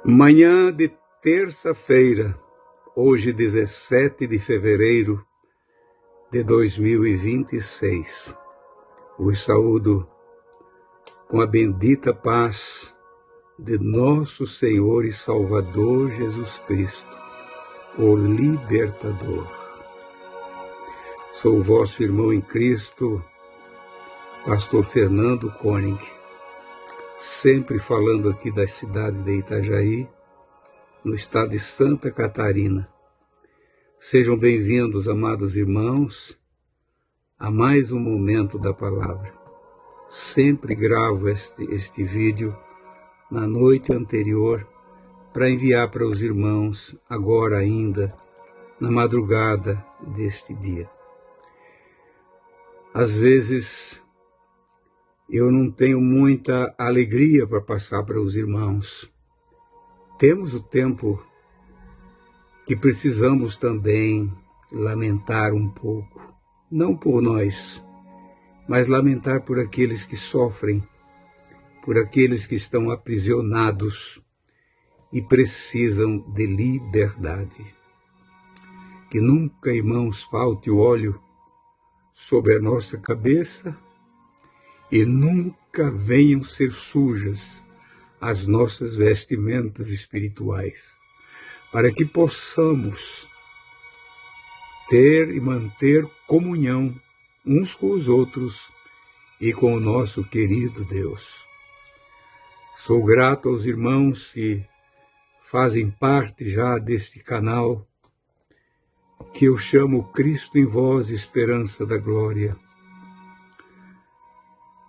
Manhã de terça-feira, hoje 17 de fevereiro de 2026. Os saúdo com a bendita paz de nosso Senhor e Salvador Jesus Cristo, o Libertador. Sou o vosso irmão em Cristo, pastor Fernando Koenig, sempre falando aqui da cidade de Itajaí, no estado de Santa Catarina. Sejam bem-vindos, amados irmãos, a mais um momento da palavra. Sempre gravo este vídeo na noite anterior para enviar para os irmãos agora ainda na madrugada deste dia. Às vezes eu não tenho muita alegria para passar para os irmãos. Temos o tempo que precisamos também lamentar um pouco, não por nós, mas lamentar por aqueles que sofrem, por aqueles que estão aprisionados e precisam de liberdade. Que nunca, irmãos, falte o óleo sobre a nossa cabeça e nunca venham ser sujas as nossas vestimentas espirituais, para que possamos ter e manter comunhão uns com os outros e com o nosso querido Deus. Sou grato aos irmãos que fazem parte já deste canal, que eu chamo Cristo em Vós, Esperança da Glória.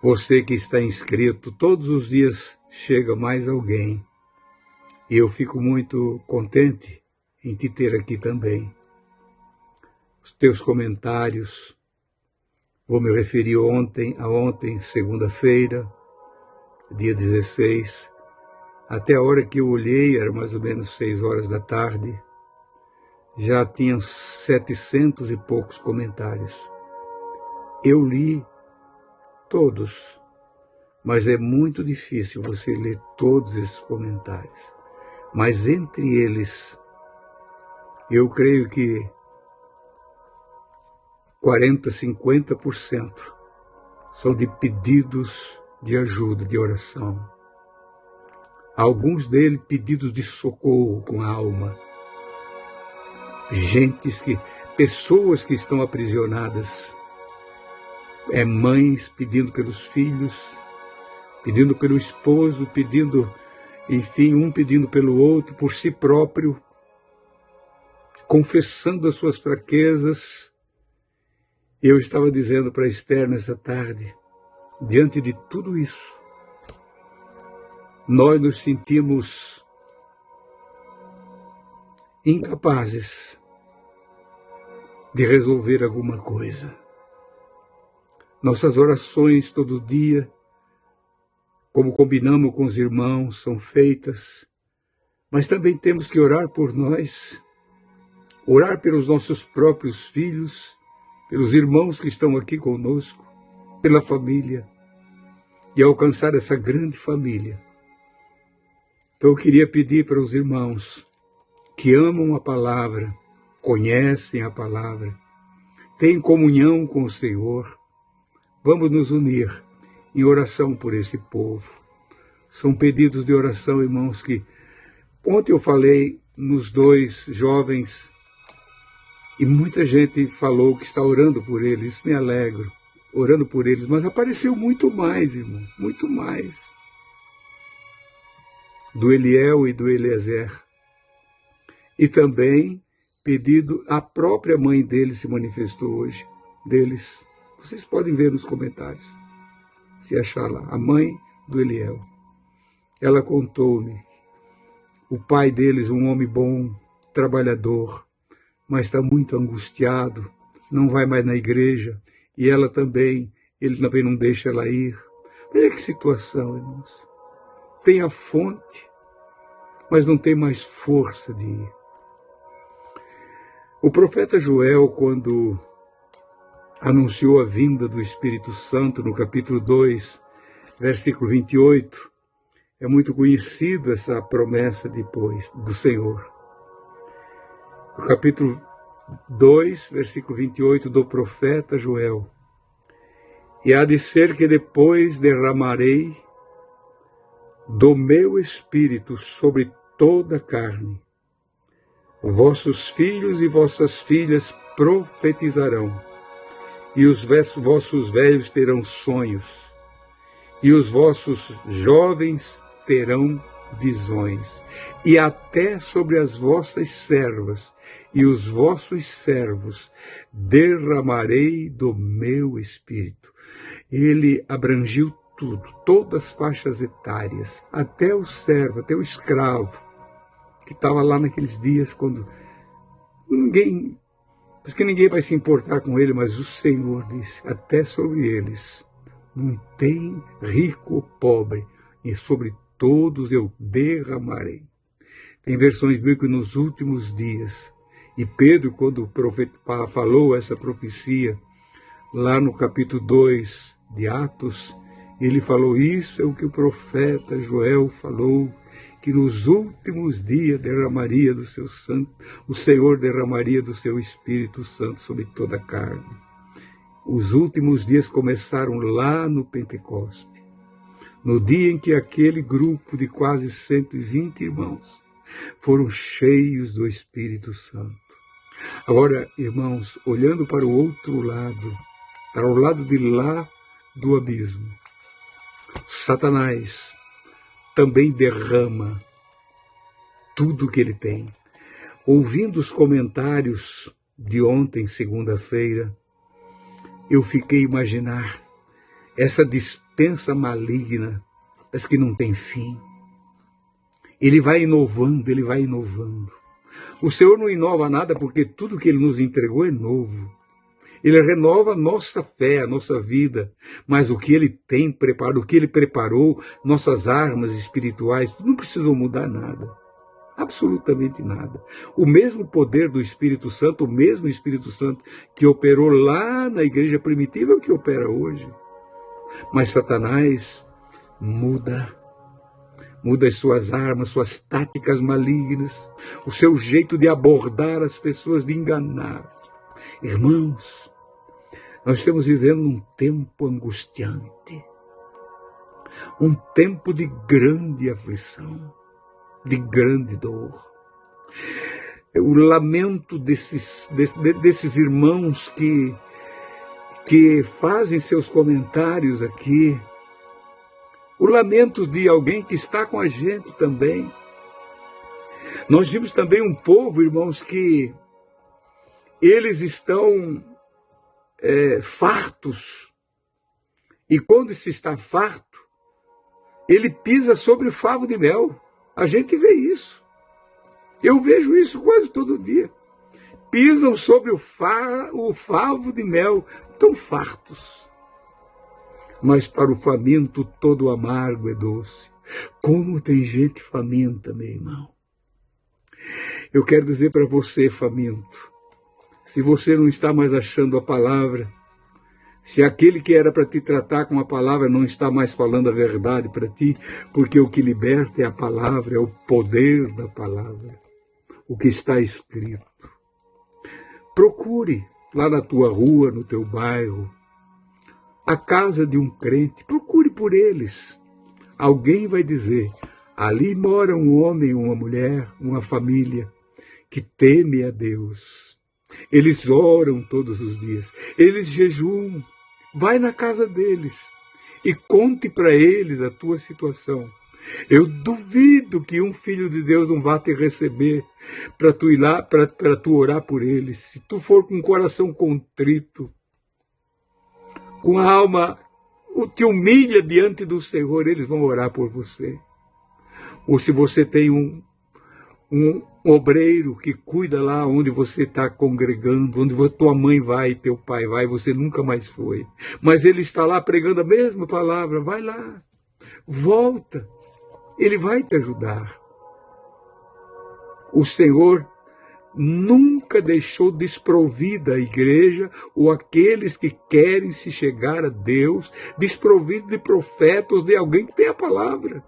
Você que está inscrito, todos os dias chega mais alguém. E eu fico muito contente em te ter aqui também. Os teus comentários, vou me referir a ontem, segunda-feira, dia 16, até a hora que eu olhei, era mais ou menos 6 horas da tarde, já tinham 700 e poucos comentários. Eu li todos, mas é muito difícil você ler todos esses comentários. Mas entre eles, eu creio que 40%, 50% são de pedidos de ajuda, de oração. Alguns deles pedidos de socorro com a alma. Pessoas que estão aprisionadas, mães pedindo pelos filhos, pedindo pelo esposo, pedindo, enfim, um pedindo pelo outro, por si próprio, confessando as suas fraquezas. Eu estava dizendo para Esther nessa tarde, diante de tudo isso, nós nos sentimos incapazes de resolver alguma coisa. Nossas orações todo dia, como combinamos com os irmãos, são feitas, mas também temos que orar por nós, orar pelos nossos próprios filhos, pelos irmãos que estão aqui conosco, pela família, e alcançar essa grande família. Então eu queria pedir para os irmãos que amam a palavra, conhecem a palavra, têm comunhão com o Senhor, vamos nos unir em oração por esse povo. São pedidos de oração, irmãos, que ontem eu falei nos 2 jovens e muita gente falou que está orando por eles. Isso me alegro, orando por eles, mas apareceu muito mais, irmãos, muito mais. Do Eliel e do Eliezer. E também pedido, a própria mãe deles se manifestou hoje, deles. Vocês podem ver nos comentários, se achar lá, a mãe do Eliel. Ela contou-me, o pai deles, um homem bom, trabalhador, mas está muito angustiado, não vai mais na igreja, e ela também, ele também não deixa ela ir. Olha que situação, irmãos. Tem a fonte, mas não tem mais força de ir. O profeta Joel, quando anunciou a vinda do Espírito Santo, no capítulo 2, versículo 28, É muito conhecida essa promessa depois do Senhor. No capítulo 2, versículo 28 do profeta Joel. E há de ser que depois derramarei do meu espírito sobre toda a carne. Vossos filhos e vossas filhas profetizarão, e os vossos velhos terão sonhos, e os vossos jovens terão visões, e até sobre as vossas servas e os vossos servos derramarei do meu espírito. Ele abrangiu tudo, todas as faixas etárias, até o servo, até o escravo, que estava lá naqueles dias quando ninguém vai se importar com ele, mas o Senhor disse, até sobre eles, não tem rico ou pobre, e sobre todos eu derramarei. Tem versões bíblicas nos últimos dias. E Pedro, quando o profeta falou essa profecia, lá no capítulo 2 de Atos, ele falou, isso é o que o profeta Joel falou, que nos últimos dias derramaria do seu santo, o Senhor derramaria do seu Espírito Santo sobre toda a carne. Os últimos dias começaram lá no Pentecoste, no dia em que aquele grupo de quase 120 irmãos foram cheios do Espírito Santo. Agora, irmãos, olhando para o outro lado, para o lado de lá do abismo, Satanás também derrama tudo o que ele tem. Ouvindo os comentários de ontem, segunda-feira, eu fiquei a imaginar essa dispensa maligna, mas que não tem fim. Ele vai inovando, ele vai inovando. O Senhor não inova nada porque tudo que ele nos entregou é novo. Ele renova a nossa fé, a nossa vida, mas o que ele tem preparado, o que ele preparou, nossas armas espirituais, não precisam mudar nada. Absolutamente nada. O mesmo poder do Espírito Santo, o mesmo Espírito Santo que operou lá na igreja primitiva é o que opera hoje. Mas Satanás muda as suas armas, suas táticas malignas, o seu jeito de abordar as pessoas, de enganar. Irmãos, nós estamos vivendo um tempo angustiante, um tempo de grande aflição, de grande dor. O lamento desses irmãos que fazem seus comentários aqui, o lamento de alguém que está com a gente também. Nós vimos também um povo, irmãos, que eles estão fartos. E quando se está farto, ele pisa sobre o favo de mel. A gente vê isso. Eu vejo isso quase todo dia. Pisam sobre o favo de mel, tão fartos. Mas para o faminto todo amargo é doce. Como tem gente faminta, meu irmão. Eu quero dizer para você, faminto, se você não está mais achando a palavra, se aquele que era para te tratar com a palavra não está mais falando a verdade para ti, porque o que liberta é a palavra, é o poder da palavra, o que está escrito. Procure lá na tua rua, no teu bairro, a casa de um crente, procure por eles. Alguém vai dizer, ali mora um homem, uma mulher, uma família que teme a Deus. Eles oram todos os dias, eles jejuam. Vai na casa deles e conte para eles a tua situação. Eu duvido que um filho de Deus não vá te receber para tu ir lá, para tu orar por eles. Se tu for com o coração contrito, com a alma te humilha diante do Senhor, eles vão orar por você. Ou se você tem um obreiro que cuida lá onde você está congregando, onde tua mãe vai, teu pai vai, você nunca mais foi. Mas ele está lá pregando a mesma palavra, vai lá, volta, ele vai te ajudar. O Senhor nunca deixou desprovida a igreja ou aqueles que querem se chegar a Deus, desprovido de profetas ou de alguém que tem a palavra.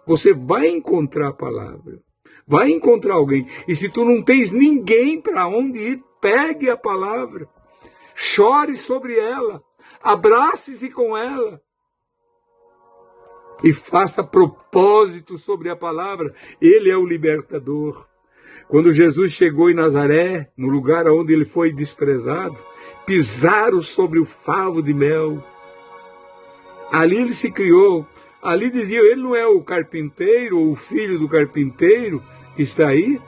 Você vai encontrar a palavra. Vai encontrar alguém. E se tu não tens ninguém para onde ir, pegue a palavra. Chore sobre ela. Abrace-se com ela. E faça propósito sobre a palavra. Ele é o libertador. Quando Jesus chegou em Nazaré, no lugar onde ele foi desprezado, pisaram sobre o favo de mel. Ali ele se criou. Ali diziam, ele não é o carpinteiro ou o filho do carpinteiro que está aí?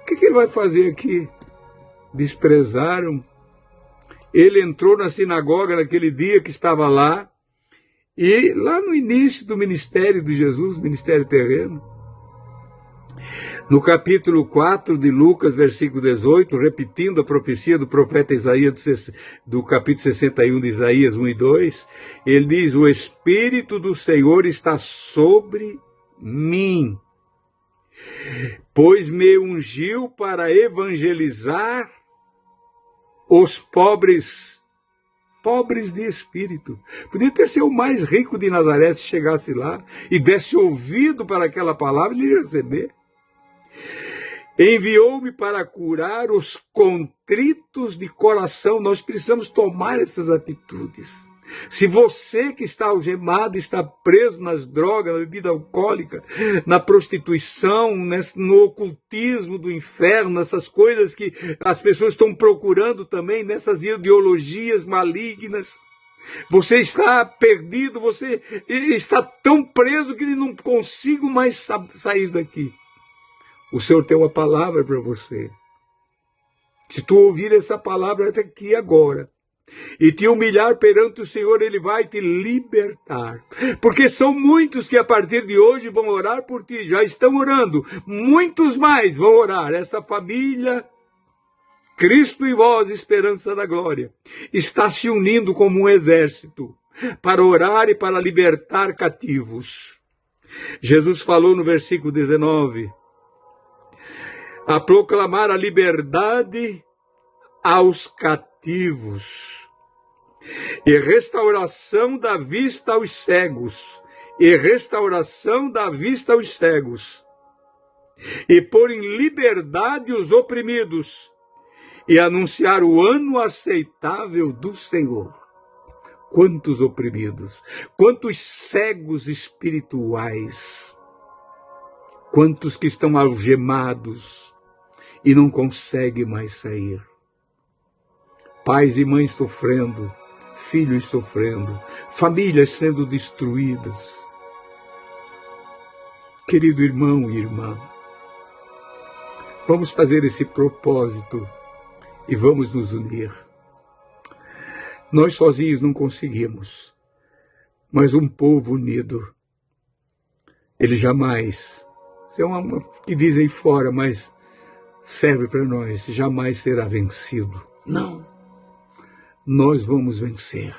O que ele vai fazer aqui? Desprezaram. Ele entrou na sinagoga naquele dia que estava lá, e lá no início do ministério de Jesus, ministério terreno, no capítulo 4 de Lucas, versículo 18, repetindo a profecia do profeta Isaías, do capítulo 61 de Isaías 1 e 2, ele diz, o Espírito do Senhor está sobre mim, pois me ungiu para evangelizar os pobres de espírito. Podia ter sido o mais rico de Nazaré se chegasse lá e desse ouvido para aquela palavra e lhe receber. Enviou-me para curar os contritos de coração. Nós precisamos tomar essas atitudes. Se você que está algemado, está preso nas drogas, na bebida alcoólica, na prostituição, no ocultismo do inferno, nessas coisas que as pessoas estão procurando também, nessas ideologias malignas, você está perdido, você está tão preso que não consigo mais sair daqui. O Senhor tem uma palavra para você. Se tu ouvir essa palavra até aqui agora, e te humilhar perante o Senhor, Ele vai te libertar. Porque são muitos que a partir de hoje vão orar por ti, já estão orando. Muitos mais vão orar. Essa família, Cristo em vós, esperança da glória, está se unindo como um exército para orar e para libertar cativos. Jesus falou no versículo 19, a proclamar a liberdade aos cativos e restauração da vista aos cegos, e pôr em liberdade os oprimidos, e anunciar o ano aceitável do Senhor. Quantos oprimidos, quantos cegos espirituais, quantos que estão algemados e não conseguem mais sair. Pais e mães sofrendo, filhos sofrendo, famílias sendo destruídas. Querido irmão e irmã, vamos fazer esse propósito e vamos nos unir. Nós sozinhos não conseguimos, mas um povo unido, ele jamais, isso é uma que dizem fora, mas serve para nós, jamais será vencido. Não. Nós vamos vencer.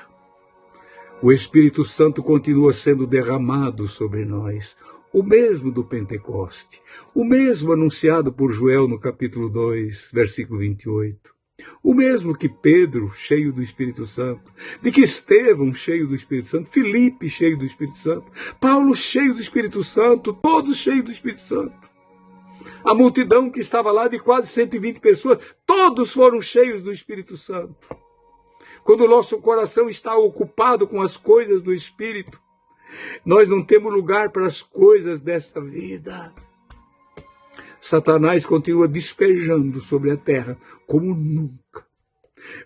O Espírito Santo continua sendo derramado sobre nós, o mesmo do Pentecoste, o mesmo anunciado por Joel no capítulo 2, versículo 28, o mesmo que Pedro, cheio do Espírito Santo, de que Estevão, cheio do Espírito Santo, Filipe, cheio do Espírito Santo, Paulo, cheio do Espírito Santo, todos cheios do Espírito Santo. A multidão que estava lá de quase 120 pessoas, todos foram cheios do Espírito Santo. Quando o nosso coração está ocupado com as coisas do Espírito, nós não temos lugar para as coisas desta vida. Satanás continua despejando sobre a terra como nunca.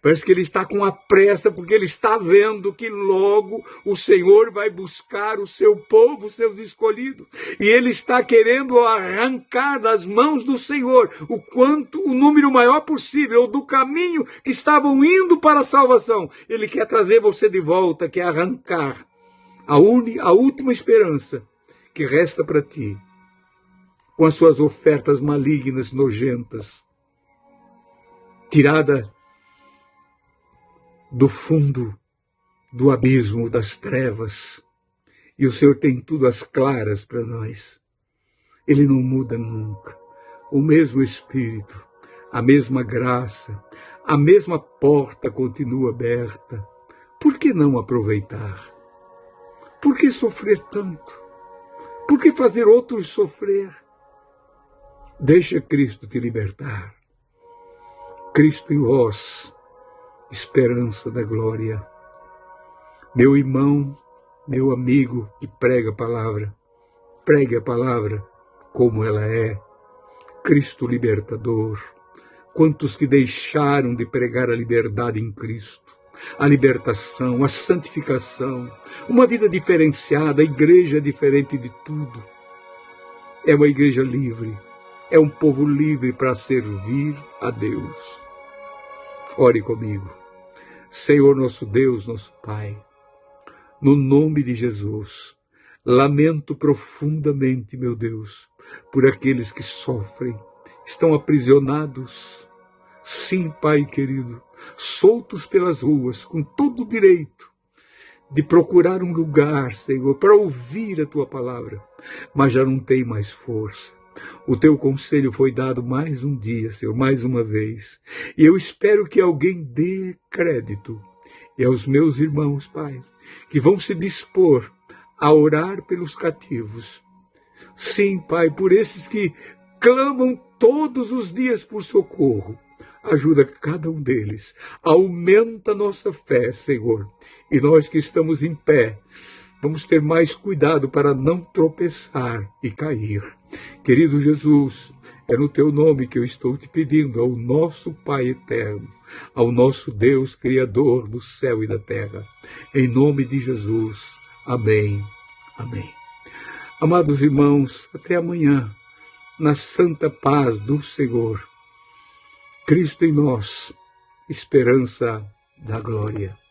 Parece que ele está com a pressa, porque ele está vendo que logo o Senhor vai buscar o seu povo, os seus escolhidos. E ele está querendo arrancar das mãos do Senhor o número maior possível do caminho que estavam indo para a salvação. Ele quer trazer você de volta, quer arrancar a última esperança que resta para ti, com as suas ofertas malignas, nojentas, tirada do fundo do abismo das trevas. E o Senhor tem tudo às claras para nós. Ele não muda nunca. O mesmo Espírito, a mesma graça, a mesma porta continua aberta. Por que não aproveitar? Por que sofrer tanto? Por que fazer outros sofrer? Deixa Cristo te libertar. Cristo em vós, esperança da glória. Meu irmão, meu amigo que prega a palavra, pregue a palavra como ela é. Cristo libertador. Quantos que deixaram de pregar a liberdade em Cristo, a libertação, a santificação, uma vida diferenciada, a igreja é diferente de tudo. É uma igreja livre, é um povo livre para servir a Deus. Ore comigo. Senhor nosso Deus, nosso Pai, no nome de Jesus, lamento profundamente, meu Deus, por aqueles que sofrem, estão aprisionados. Sim, Pai querido, soltos pelas ruas, com todo o direito de procurar um lugar, Senhor, para ouvir a Tua palavra, mas já não tem mais força. O Teu conselho foi dado mais um dia, Senhor, mais uma vez. E eu espero que alguém dê crédito. E aos meus irmãos, Pai, que vão se dispor a orar pelos cativos. Sim, Pai, por esses que clamam todos os dias por socorro. Ajuda cada um deles. Aumenta nossa fé, Senhor. E nós que estamos em pé, vamos ter mais cuidado para não tropeçar e cair. Querido Jesus, é no Teu nome que eu estou te pedindo, ao nosso Pai eterno, ao nosso Deus Criador do céu e da terra. Em nome de Jesus. Amém. Amém. Amados irmãos, até amanhã, na santa paz do Senhor. Cristo em nós, esperança da glória.